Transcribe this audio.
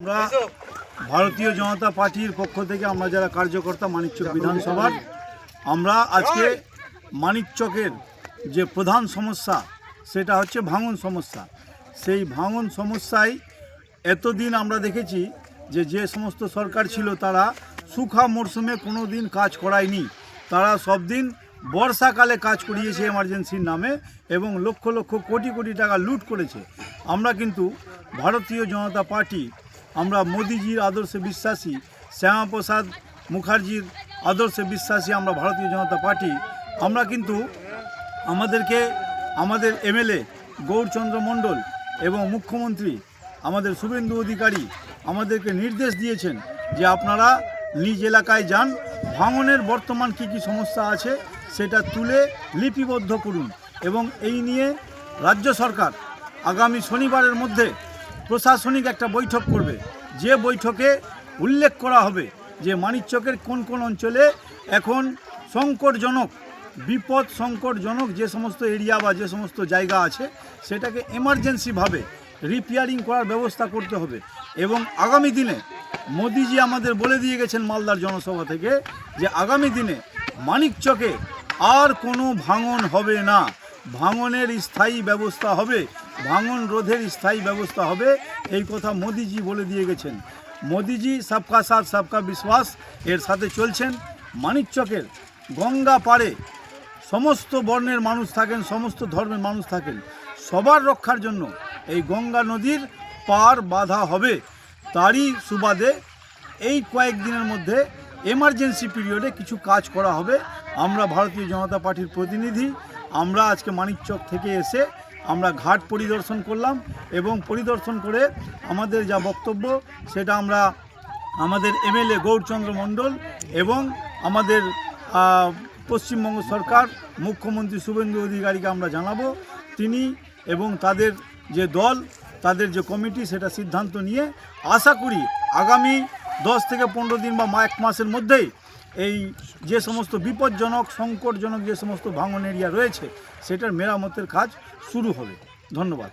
আমরা ভারতীয় জনতা পার্টির পক্ষ থেকে আমরা যারা কার্যকর্তা মানিকচক বিধানসভার, আমরা আজকে মানিকচকের যে প্রধান সমস্যা সেটা হচ্ছে ভাঙন সমস্যা। সেই ভাঙন সমস্যায় এতদিন আমরা দেখেছি যে সমস্ত সরকার ছিল তারা শুখা মরশুমে কোনো দিন কাজ করায়নি, তারা সব দিন বর্ষাকালে কাজ করিয়েছে এমার্জেন্সির নামে এবং লক্ষ লক্ষ কোটি কোটি টাকা লুট করেছে। আমরা কিন্তু ভারতীয় জনতা পার্টি, আমরা মোদিজির আদর্শে বিশ্বাসী, শ্যামাপ্রসাদ মুখার্জির আদর্শে বিশ্বাসী আমরা ভারতীয় জনতা পার্টি। আমরা কিন্তু আমাদের এমএলএ গৌরচন্দ্র মণ্ডল এবং মুখ্যমন্ত্রী আমাদের শুভেন্দু অধিকারী আমাদেরকে নির্দেশ দিয়েছেন যে আপনারা নিজ এলাকায় যান, ভাঙনের বর্তমান কী সমস্যা আছে সেটা তুলে লিপিবদ্ধ করুন এবং এই নিয়ে রাজ্য সরকার আগামী শনিবারের মধ্যে প্রশাসনিক একটা বৈঠক করবে, যে বৈঠকে উল্লেখ করা হবে যে মানিকচকের কোন কোন অঞ্চলে এখন সংকটজনক যে সমস্ত এরিয়া বা যে সমস্ত জায়গা আছে সেটাকে এমার্জেন্সিভাবে রিপেয়ারিং করার ব্যবস্থা করতে হবে। এবং আগামী দিনে মোদিজি আমাদের বলে দিয়ে গেছেন মালদার জনসভা থেকে যে আগামী দিনে মানিকচকে আর কোনো ভাঙন হবে না, ভাঙনের স্থায়ী ব্যবস্থা হবে, ভাঙন রোধের স্থায়ী ব্যবস্থা হবে, এই কথা মোদিজি বলে দিয়ে গেছেন। মোদিজি সবকা সাথ সবকা বিশ্বাস এর সাথে চলছেন। মানিকচকের গঙ্গা পাড়ে সমস্ত বর্ণের মানুষ থাকেন, সমস্ত ধর্মের মানুষ থাকেন, সবার রক্ষার জন্য এই গঙ্গা নদীর পার বাঁধা হবে। তারই সুবাদে এই কয়েকদিনের মধ্যে এমার্জেন্সি পিরিয়ডে কিছু কাজ করা হবে। আমরা ভারতীয় জনতা পার্টির প্রতিনিধি, আমরা আজকে মানিকচক থেকে এসে আমরা ঘাট পরিদর্শন করলাম এবং পরিদর্শন করে আমাদের যা বক্তব্য সেটা আমরা আমাদের এমএলএ গৌরচন্দ্র মণ্ডল এবং আমাদের পশ্চিমবঙ্গ সরকার মুখ্যমন্ত্রী শুভেন্দু অধিকারীকে আমরা জানাবো। তিনি এবং তাদের যে দল, তাদের যে কমিটি সেটা সিদ্ধান্ত নিয়ে আশা করি আগামী 10 থেকে 15 দিন বা 1 মাসের মধ্যেই এই যে সমস্ত বিপজ্জনক সংকটজনক যে সমস্ত ভাঙন এরিয়া রয়েছে সেটার মেরামতের কাজ শুরু হবে। ধন্যবাদ।